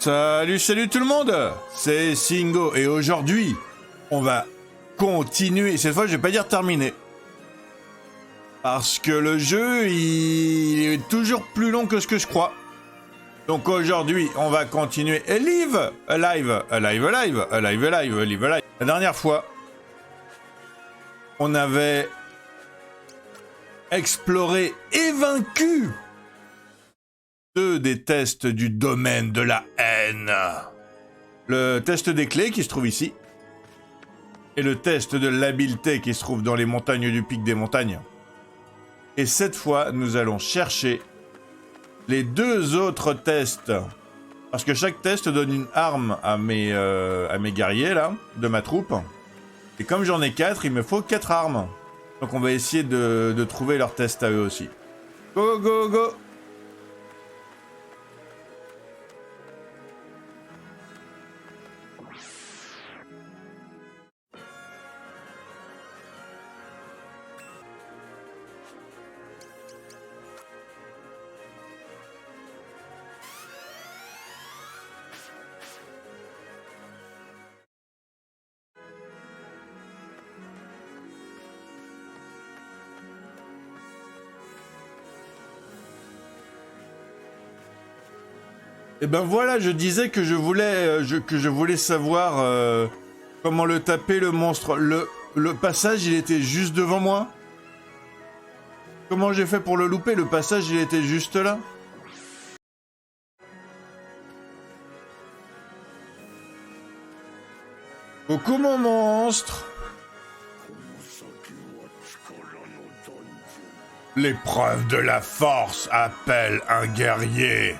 Salut tout le monde, c'est Singo et aujourd'hui on va continuer, cette fois je vais pas dire terminer, parce que le jeu il est toujours plus long que ce que je crois. Donc aujourd'hui on va continuer live. La dernière fois on avait exploré et vaincu deux des tests du domaine de la haine. Le test des clés qui se trouve ici. Et le test de l'habileté qui se trouve dans les montagnes du pic des montagnes. Et cette fois, nous allons chercher les deux autres tests. Parce que chaque test donne une arme à mes guerriers, là, de ma troupe. Et comme j'en ai 4, il me faut 4 armes. Donc on va essayer de trouver leurs tests à eux aussi. Go, go, go! Et ben voilà, je disais que je voulais savoir comment le taper, le monstre. Le passage, il était juste devant moi. Comment j'ai fait pour le louper? Le passage, il était juste là. Coucou mon monstre. L'épreuve de la force appelle un guerrier.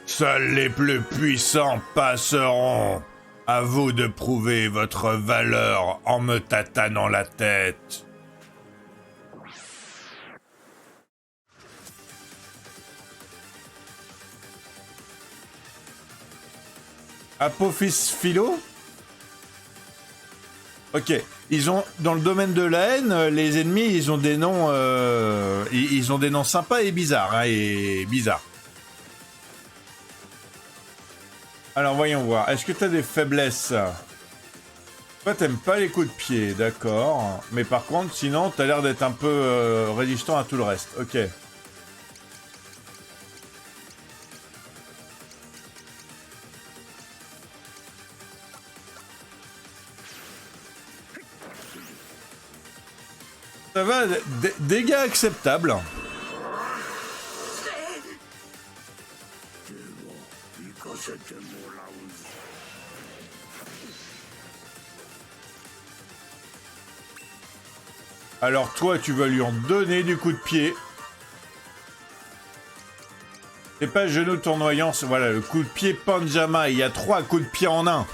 Seuls les plus puissants passeront. À vous de prouver votre valeur en me tatanant la tête. Apophis Philo? Ok, ils ont dans le domaine de la haine, les ennemis, ils ont des noms, ils ont des noms sympas et bizarres, hein, et bizarres. Alors voyons voir. Est-ce que t'as des faiblesses? Toi, t'aimes pas les coups de pied, d'accord. Mais par contre, sinon, t'as l'air d'être un peu résistant à tout le reste. Ok. Ça va, dégâts acceptables. Alors toi, tu vas lui en donner du coup de pied. C'est pas genou tournoyant, voilà, le coup de pied Panjama. Il y a 3 coups de pied en un.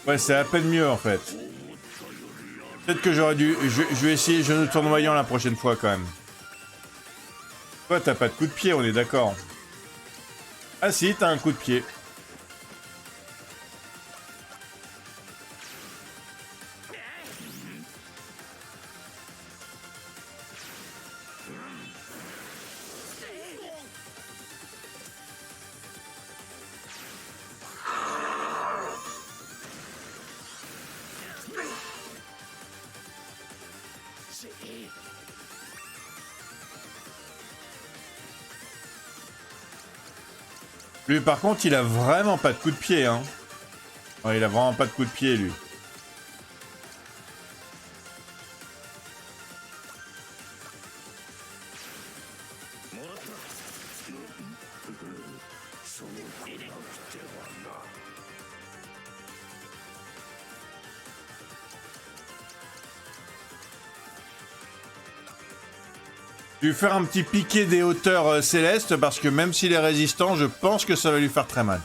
Ouais, c'est à peine mieux en fait. Peut-être que j'aurais dû... Je vais essayer genou tournoyant la prochaine fois quand même. Toi, t'as pas de coup de pied, on est d'accord. Ah si, t'as un coup de pied. Lui, par contre, il a vraiment pas de coup de pied, hein. Ouais, il a vraiment pas de coup de pied, lui. Je vais lui faire un petit piqué des hauteurs célestes parce que même s'il est résistant, je pense que ça va lui faire très mal.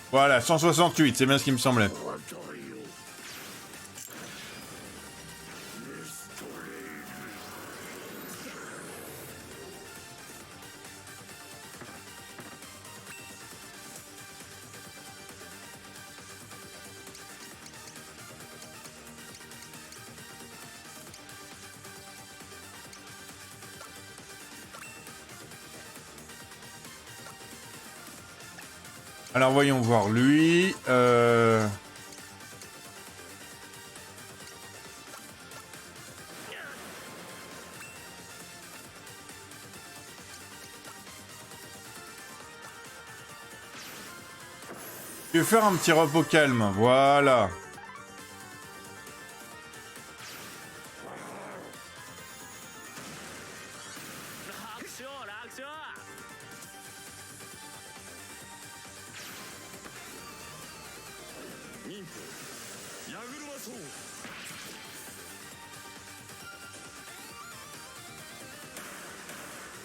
Voilà, 168, c'est bien ce qui me semblait. Alors voyons voir lui. Je vais faire un petit repos calme, voilà.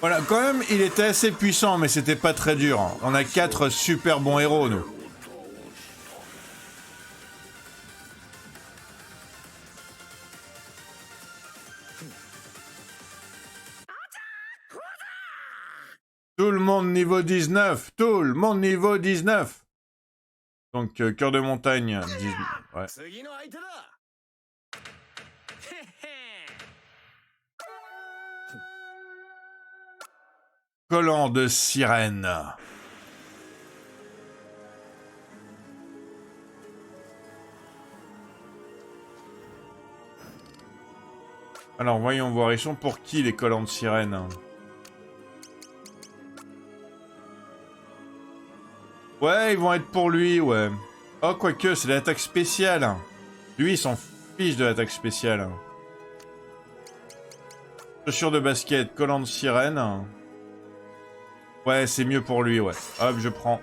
Voilà, quand même, il était assez puissant, mais c'était pas très dur. On a 4 super bons héros, nous. Tout le monde niveau 19. Tout le monde niveau 19. Donc, cœur de montagne. 19, ouais. Collant de sirène. Alors, voyons voir. Ils sont pour qui, les collants de sirène? Ouais, ils vont être pour lui, ouais. Oh, quoique, c'est l'attaque spéciale. Lui, il s'en fiche de l'attaque spéciale. Chaussures de basket, collant de sirène. Ouais, c'est mieux pour lui, ouais. Hop, je prends.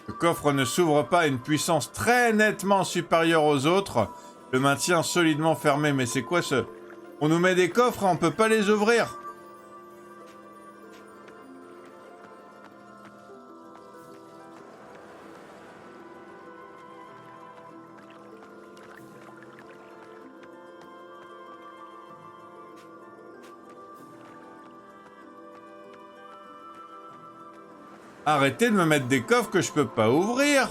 Le coffre ne s'ouvre pas à une puissance très nettement supérieure aux autres. Le maintient solidement fermé. Mais c'est quoi ce... On nous met des coffres et on peut pas les ouvrir. Arrêtez de me mettre des coffres que je peux pas ouvrir.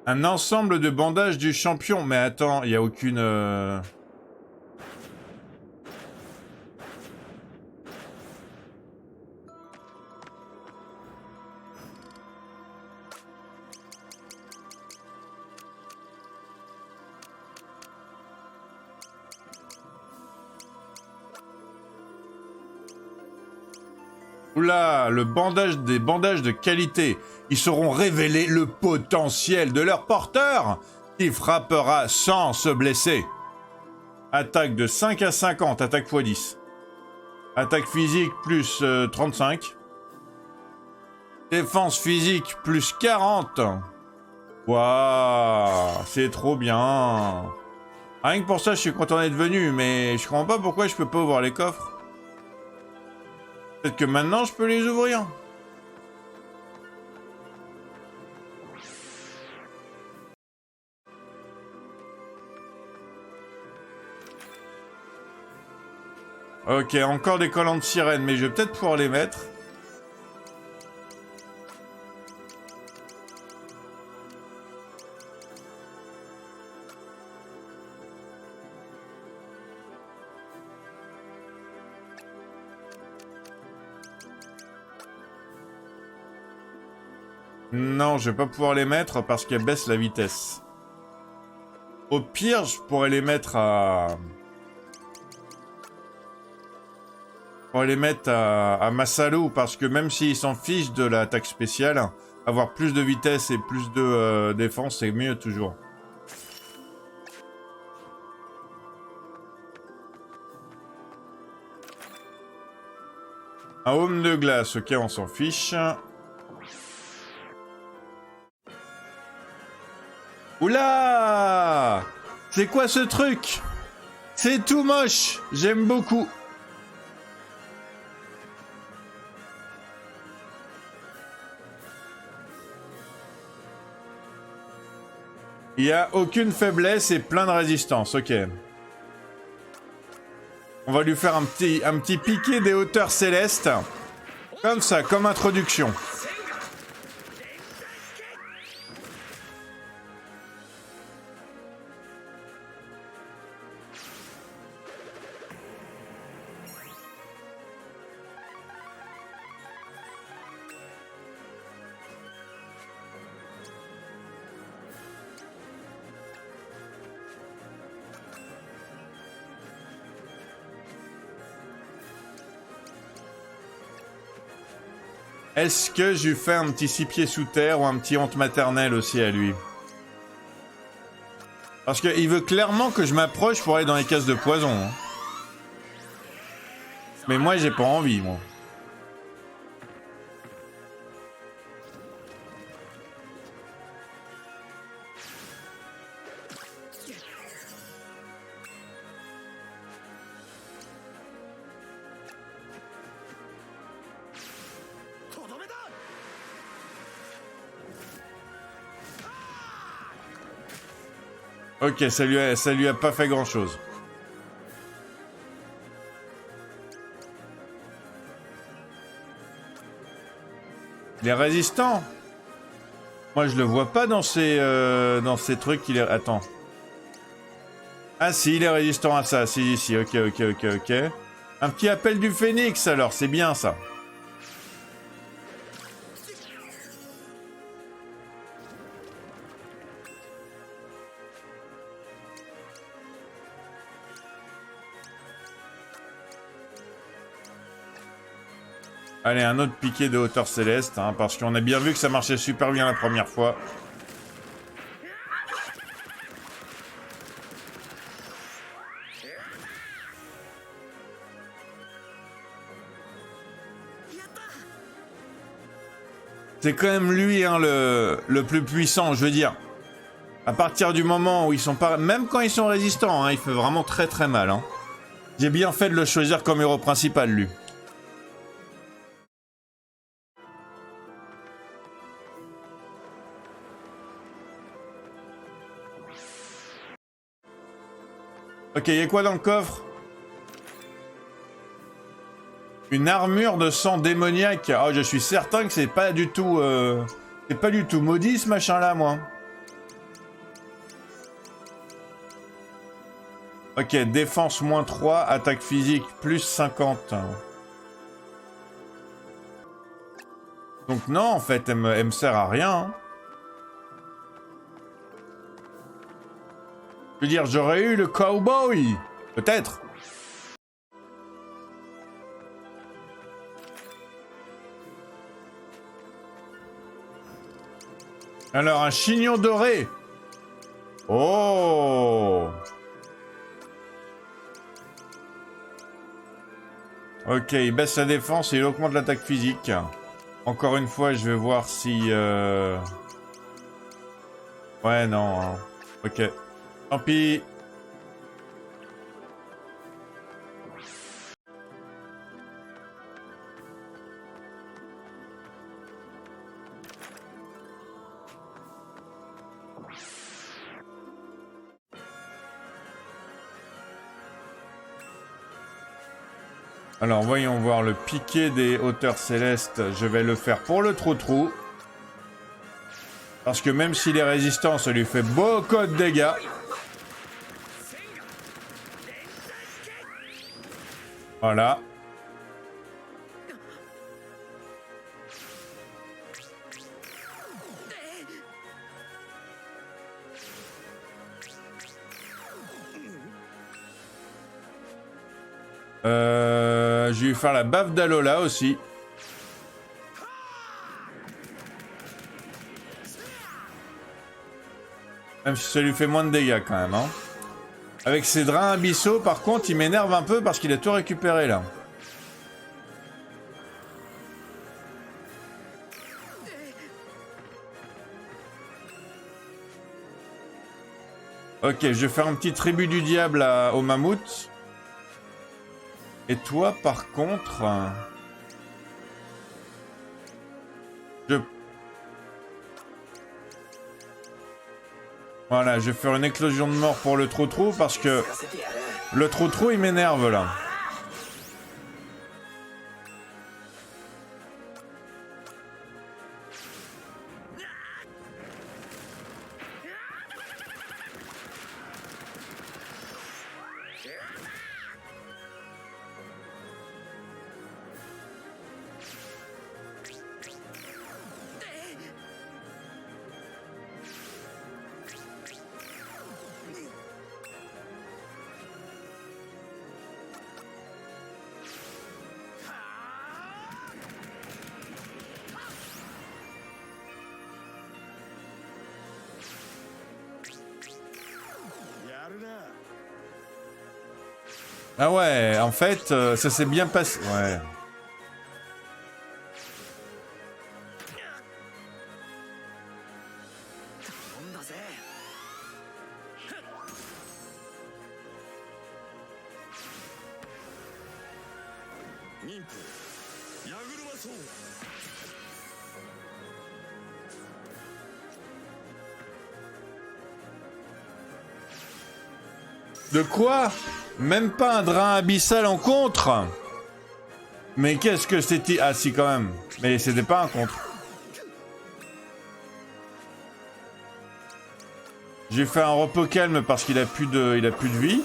Un ensemble de bandages du champion. Mais attends, il n'y a aucune... Oula, le bandage des bandages de qualité. Ils sauront révéler le potentiel de leur porteur, qui frappera sans se blesser. Attaque de 5 à 50, attaque x 10. Attaque physique plus 35. Défense physique plus 40. Waouh, c'est trop bien. Rien que pour ça, je suis content d'être venu, mais je comprends pas pourquoi je peux pas ouvrir les coffres. Peut-être que maintenant, je peux les ouvrir. Ok, encore des collants de sirène, mais je vais peut-être pouvoir les mettre. Non, je vais pas pouvoir les mettre parce qu'elles baissent la vitesse. Au pire, je pourrais les mettre à... à Masalu, parce que même s'ils s'en fichent de l'attaque spéciale, avoir plus de vitesse et plus de défense, c'est mieux toujours. Un home de glace, ok, on s'en fiche. Oula! C'est quoi ce truc? C'est tout moche. J'aime beaucoup. Il n'y a aucune faiblesse et plein de résistance, ok. On va lui faire un petit piqué des hauteurs célestes. Comme ça, comme introduction. Est-ce que je lui fais un petit 6 pieds sous terre ou un petit honte maternelle aussi à lui? Parce qu'il veut clairement que je m'approche pour aller dans les cases de poison. Hein. Mais moi, j'ai pas envie, moi. Ok, ça lui a pas fait grand chose. Il est résistant. Moi je le vois pas dans ces trucs qu'il est. Attends. Ah si, il est résistant à ça. Si, ok. Un petit appel du phénix alors, c'est bien ça. Allez, un autre piqué de hauteur céleste, hein, parce qu'on a bien vu que ça marchait super bien la première fois. C'est quand même lui hein, le plus puissant, je veux dire. À partir du moment où ils sont pas... Même quand ils sont résistants, hein, il fait vraiment très très mal. Hein. J'ai bien fait de le choisir comme héros principal, lui. Ok, il y a quoi dans le coffre? Une armure de sang démoniaque. Oh, je suis certain que c'est pas du tout... C'est pas du tout maudit ce machin-là, moi. Ok, défense moins 3, attaque physique plus 50. Donc non, en fait, elle me sert à rien. Hein. Je veux dire, j'aurais eu le cowboy. Peut-être. Alors, un chignon doré. Oh. Ok, il baisse sa défense et il augmente l'attaque physique. Encore une fois, je vais voir si... Ouais, non. Hein. Ok. Tant pis. Alors, voyons voir le piqué des hauteurs célestes. Je vais le faire pour le trou-trou. Parce que même s'il est résistant, ça lui fait beaucoup de dégâts. Voilà. Je vais lui faire la baffe d'Alola aussi. Même si ça lui fait moins de dégâts quand même. Hein. Avec ses drains abyssaux, par contre, il m'énerve un peu parce qu'il a tout récupéré là. Ok, je vais faire un petit tribut du diable au mammouth. Et toi, par contre... je... Voilà, je vais faire une éclosion de mort pour le trou-trou parce que... Le trou-trou, il m'énerve, là. Ah ouais, en fait, ça s'est bien passé. Ouais. De quoi? Même pas un drain abyssal en contre? Mais qu'est-ce que c'était? Ah si, quand même. Mais c'était pas un contre. J'ai fait un repos calme parce qu'il a plus de vie.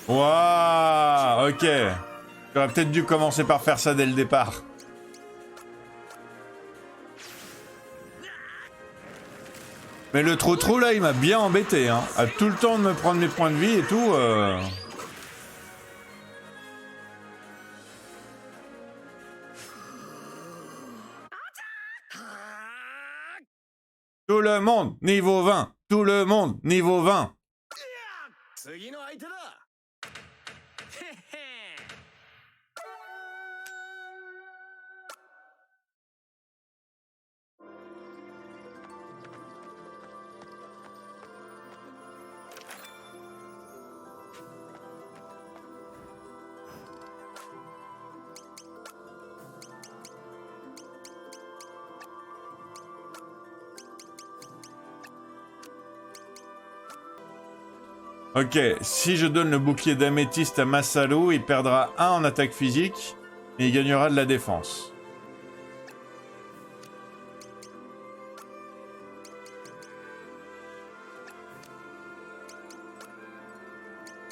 Waouh, ok. J'aurais peut-être dû commencer par faire ça dès le départ. Mais le trou-trou là, il m'a bien embêté, hein. À tout le temps de me prendre mes points de vie et tout. Tout le monde, niveau 20. Tout le monde, niveau 20. Ok, si je donne le bouclier d'améthyste à Masaru, il perdra 1 en attaque physique et il gagnera de la défense.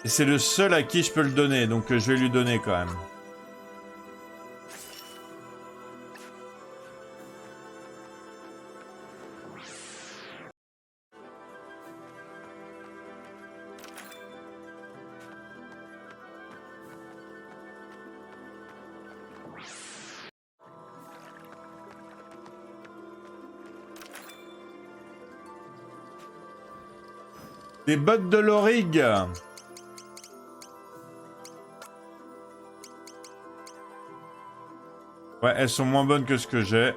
Et c'est le seul à qui je peux le donner, donc je vais lui donner quand même. Des bottes de Lorig. Ouais, elles sont moins bonnes que ce que j'ai.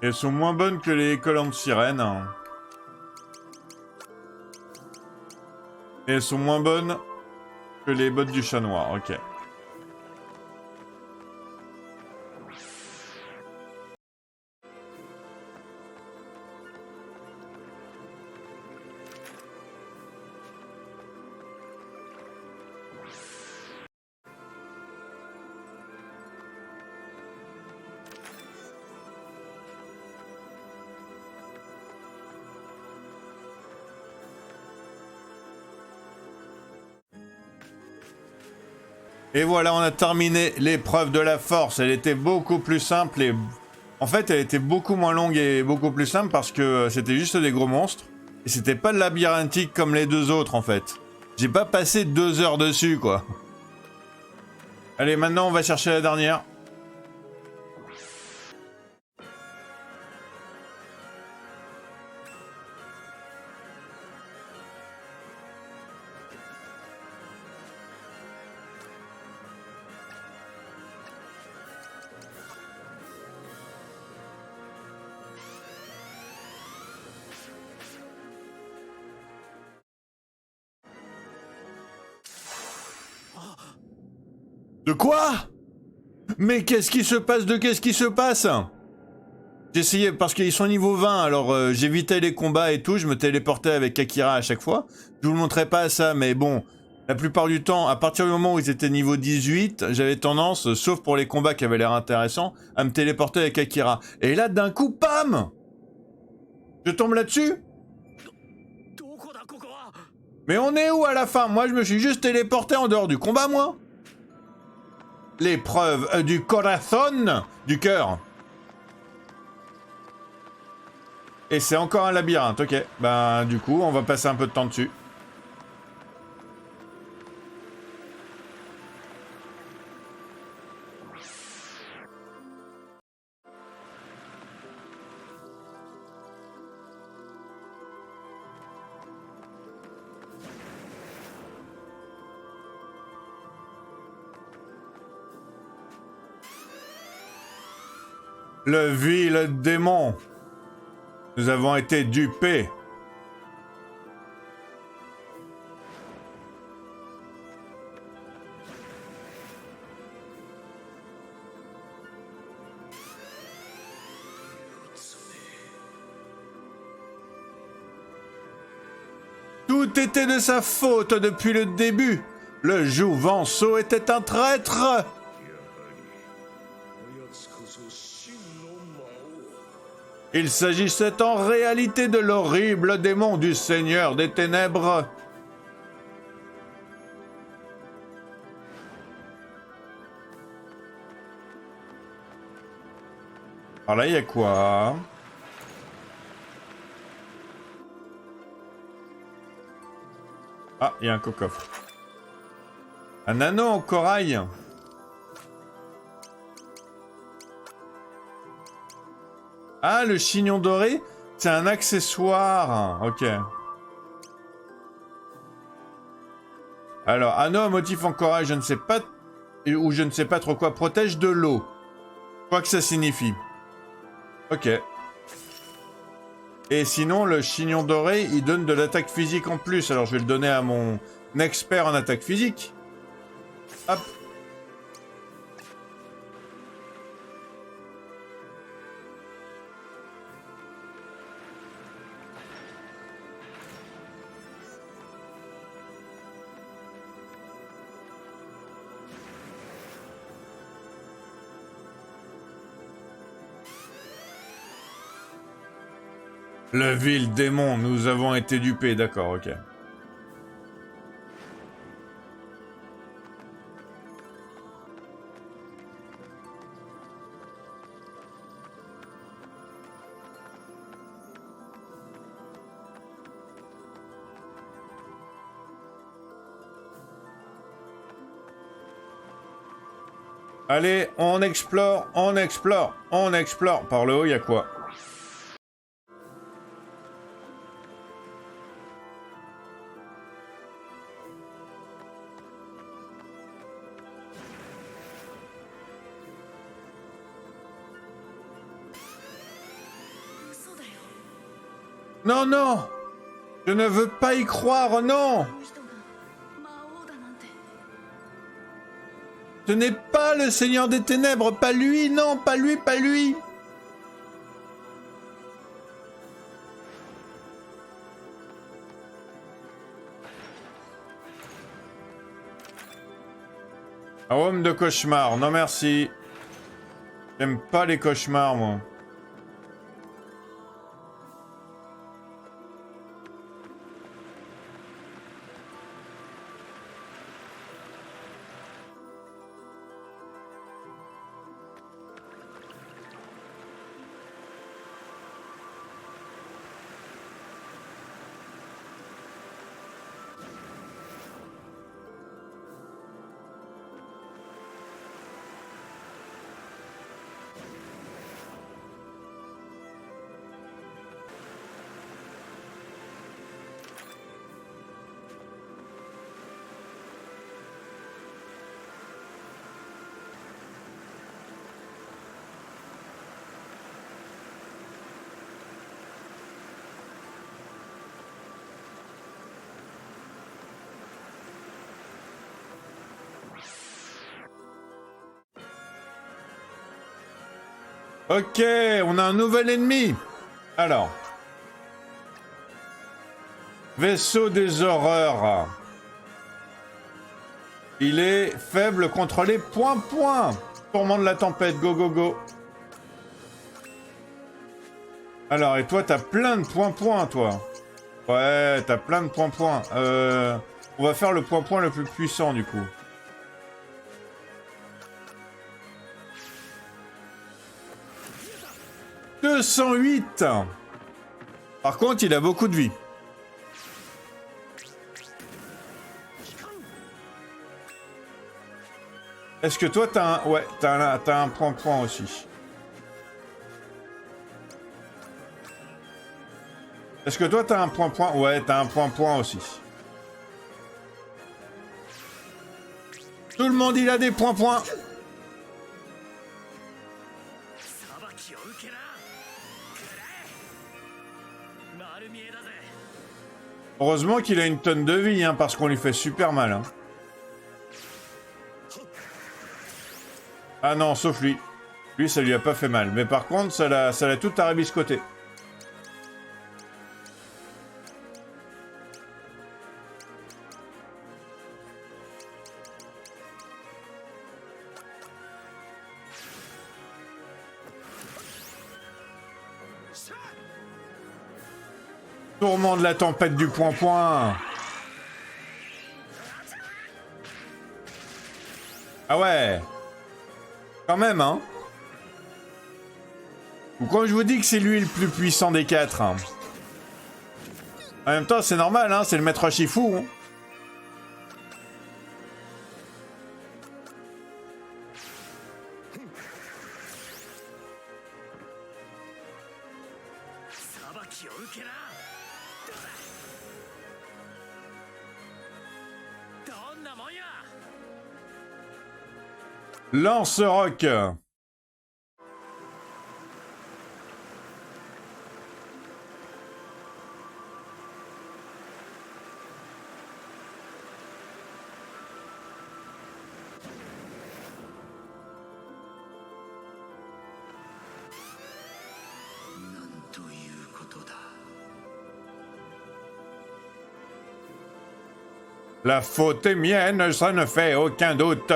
Elles sont moins bonnes que les collants de sirène. Et elles sont moins bonnes que les bottes du chat noir, ok. Et voilà, on a terminé l'épreuve de la force. Elle était beaucoup plus simple et... En fait, elle était beaucoup moins longue et beaucoup plus simple parce que c'était juste des gros monstres. Et c'était pas labyrinthique comme les deux autres, en fait. J'ai pas passé 2 heures dessus, quoi. Allez, maintenant, on va chercher la dernière. De quoi? Mais qu'est-ce qui se passe? Qu'est-ce qui se passe? J'essayais, parce qu'ils sont niveau 20, alors j'évitais les combats et tout, je me téléportais avec Akira à chaque fois. Je vous le montrais pas ça, mais bon, la plupart du temps, à partir du moment où ils étaient niveau 18, j'avais tendance, sauf pour les combats qui avaient l'air intéressants, à me téléporter avec Akira. Et là, d'un coup, pam! Je tombe là-dessus? Mais on est où à la fin? Moi, je me suis juste téléporté en dehors du combat, moi. L'épreuve du corazon, du cœur. Et c'est encore un labyrinthe, ok. Ben, du coup, on va passer un peu de temps dessus. Le vil démon. Nous avons été dupés. Tout était de sa faute depuis le début. Le Jouvenceau était un traître. Il s'agissait en réalité de l'horrible démon du Seigneur des Ténèbres. Alors là, il y a quoi? Ah, il y a un coffre. Un anneau en corail. Ah, le chignon doré, c'est un accessoire. Ok. Alors, anneau à motif en corail, je ne sais pas... Ou je ne sais pas trop quoi. Protège de l'eau. Quoi que ça signifie. Ok. Et sinon, le chignon doré, il donne de l'attaque physique en plus. Alors, je vais le donner à mon expert en attaque physique. Hop. Le vil démon, nous avons été dupés, d'accord, ok. Allez, on explore, on explore, on explore. Par le haut, il y a quoi? Non, non! Je ne veux pas y croire, non! Ce n'est pas le Seigneur des Ténèbres, pas lui, non, pas lui, pas lui! Arôme de cauchemar, non merci. J'aime pas les cauchemars, moi. Ok, on a un nouvel ennemi. Alors. Vaisseau des horreurs. Il est faible contre les points-points. Tourment de la tempête, go go go. Alors, et toi, t'as plein de points-points, toi. Ouais, t'as plein de points-points. On va faire le point-point le plus puissant, du coup. « 208 ! Par contre, il a beaucoup de vie. Est-ce que toi, t'as un... Ouais, t'as un point-point aussi. Est-ce que toi, t'as un point-point? Ouais, t'as un point-point aussi. Tout le monde, il a des points-points. Heureusement qu'il a une tonne de vie, hein, parce qu'on lui fait super mal. Hein. Ah non, sauf lui. Lui, ça lui a pas fait mal. Mais par contre, ça l'a tout arabiscoté. Tourment de la tempête du point-point. Ah ouais. Quand même, hein. Ou quand je vous dis que c'est lui le plus puissant des quatre. Hein. En même temps, c'est normal, hein. C'est le maître Shifu. Hein. Lance-roc. La faute est mienne, ça ne fait aucun doute.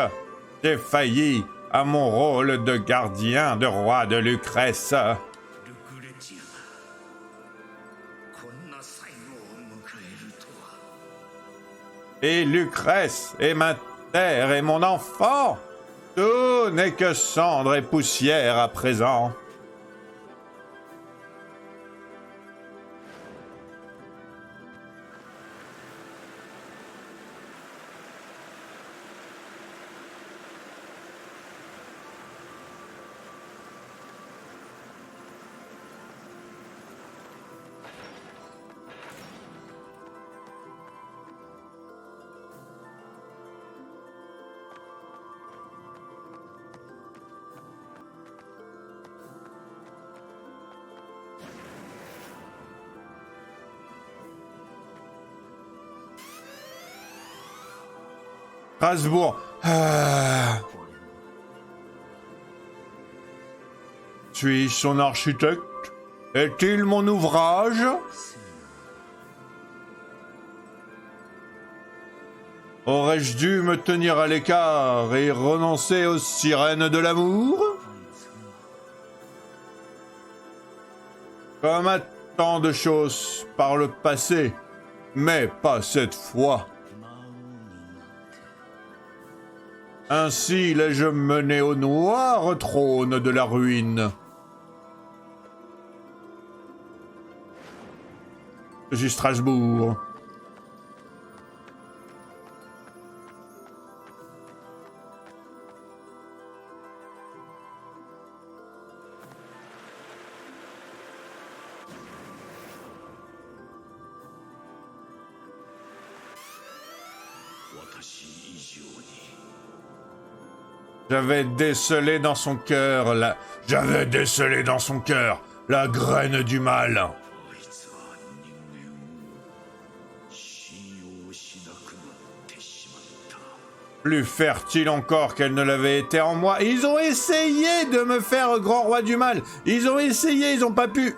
J'ai failli à mon rôle de gardien de roi de Lucrèce. Et Lucrèce est ma terre et mon enfant. Tout n'est que cendre et poussière à présent. Strasbourg. Suis-je son architecte? Est-il mon ouvrage? Aurais-je dû me tenir à l'écart et renoncer aux sirènes de l'amour? Comme à tant de choses par le passé, mais pas cette fois. Ainsi l'ai-je mené au noir trône de la ruine. Je suis Strasbourg. J'avais décelé dans son cœur la graine du mal. Plus fertile encore qu'elle ne l'avait été en moi. Ils ont essayé de me faire grand roi du mal. Ils ont essayé, ils n'ont pas pu.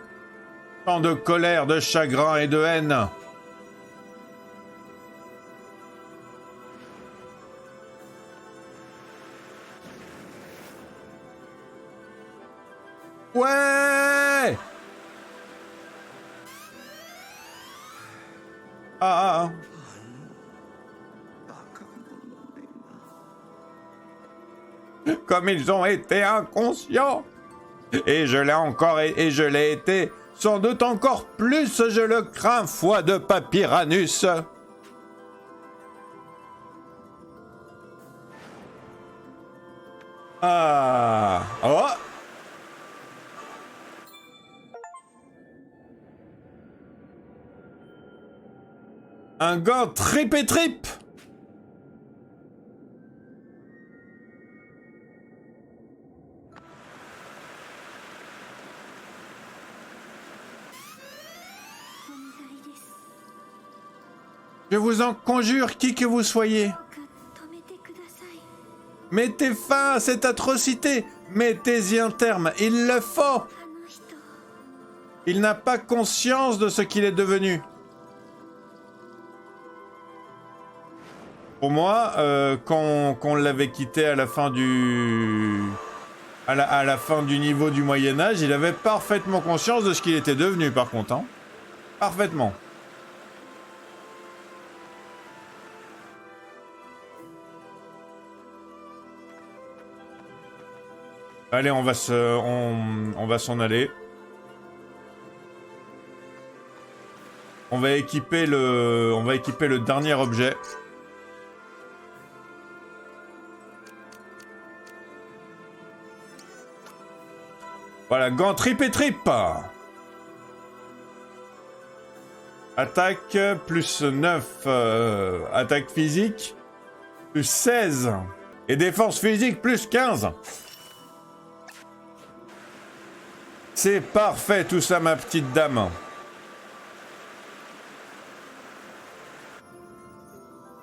Tant de colère, de chagrin et de haine. Ouais! Ah! Comme ils ont été inconscients! Et je l'ai encore et je l'ai été. Sans doute encore plus, je le crains, foi de Papyrannus. Ah! Oh! Un gant trip et trip. Je vous en conjure, qui que vous soyez. Mettez fin à cette atrocité. Mettez-y un terme. Il le faut. Il n'a pas conscience de ce qu'il est devenu. Pour moi, quand on l'avait quitté à la fin du... à la fin du niveau du Moyen-Âge, il avait parfaitement conscience de ce qu'il était devenu, par contre. Hein. Parfaitement. Allez, on va s'en aller. On va équiper le dernier objet. Voilà, gant trip et trip. Attaque plus 9, attaque physique plus 16 et défense physique plus 15. C'est parfait tout ça, ma petite dame.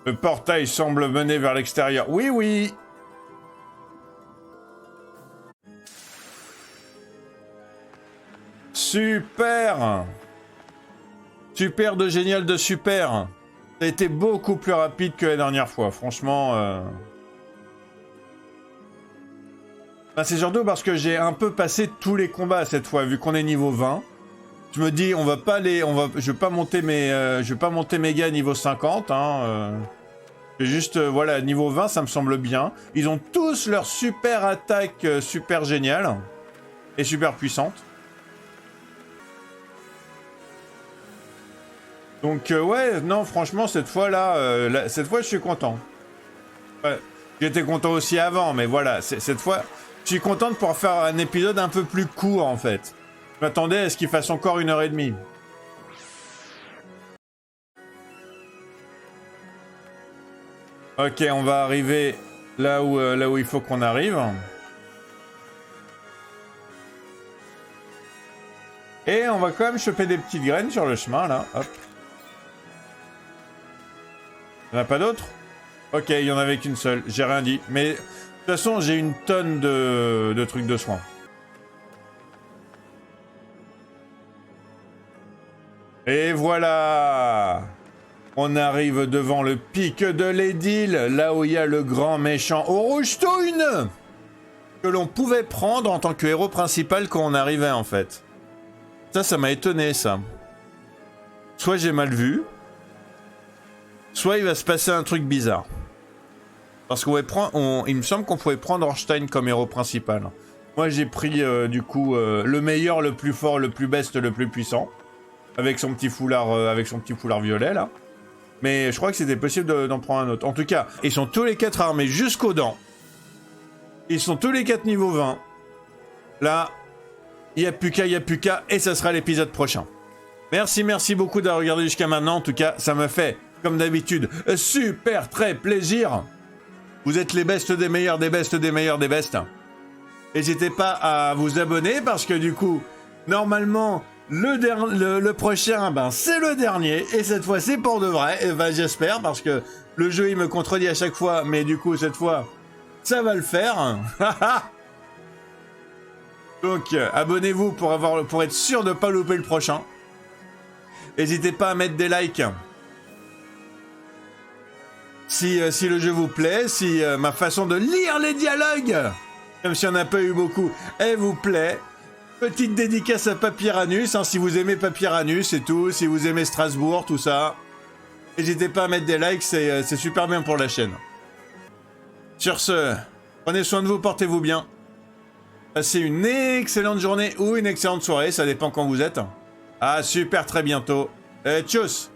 Le portail semble mener vers l'extérieur. Oui, oui. Super. Super de génial de super. Ça a été beaucoup plus rapide que la dernière fois, franchement. C'est surtout parce que j'ai un peu passé tous les combats cette fois, vu qu'on est niveau 20. Je me dis, on va pas aller, je vais pas monter mes gars à niveau 50. Juste, voilà, niveau 20, ça me semble bien. Ils ont tous leur super attaque super géniale et super puissante. Donc ouais, non, franchement, cette fois-là, cette fois, je suis content. Ouais, j'étais content aussi avant, mais voilà, cette fois, je suis content de pouvoir faire un épisode un peu plus court, en fait. Je m'attendais à ce qu'il fasse encore 1h30. Ok, on va arriver là où il faut qu'on arrive. Et on va quand même choper des petites graines sur le chemin, là. Hop. Il n'y en a pas d'autres? Ok, il n'y en avait qu'une seule. J'ai rien dit. Mais de toute façon, j'ai une tonne de trucs de soins. Et voilà! On arrive devant le pic de l'Édile, là où il y a le grand méchant Orustune, que l'on pouvait prendre en tant que héros principal quand on arrivait, en fait. Ça m'a étonné, ça. Soit j'ai mal vu, soit il va se passer un truc bizarre. Parce il me semble qu'on pouvait prendre Orstein comme héros principal. Moi, j'ai pris, du coup, le meilleur, le plus fort, le plus best, le plus puissant. Avec son petit foulard violet, là. Mais je crois que c'était possible d'en prendre un autre. En tout cas, ils sont tous les 4 armés jusqu'aux dents. Ils sont tous les 4 niveau 20. Là, il n'y a plus qu'à, et ça sera l'épisode prochain. Merci beaucoup d'avoir regardé jusqu'à maintenant. En tout cas, ça me fait, comme d'habitude, super très plaisir. Vous êtes les bestes des meilleurs, des bestes des meilleurs, des bestes. N'hésitez pas à vous abonner parce que du coup, normalement, le prochain, ben, c'est le dernier. Et cette fois, c'est pour de vrai. Et ben, j'espère, parce que le jeu, il me contredit à chaque fois. Mais du coup, cette fois, ça va le faire. Donc, abonnez-vous pour être sûr de ne pas louper le prochain. N'hésitez pas à mettre des likes. Si le jeu vous plaît, si ma façon de lire les dialogues, même s'il n'y en a pas eu beaucoup, elle vous plaît. Petite dédicace à Papyranus, hein, si vous aimez Papyranus et tout, si vous aimez Strasbourg, tout ça. N'hésitez pas à mettre des likes, c'est super bien pour la chaîne. Sur ce, prenez soin de vous, portez-vous bien. Passez une excellente journée ou une excellente soirée, ça dépend quand vous êtes. À super très bientôt. Tchuss!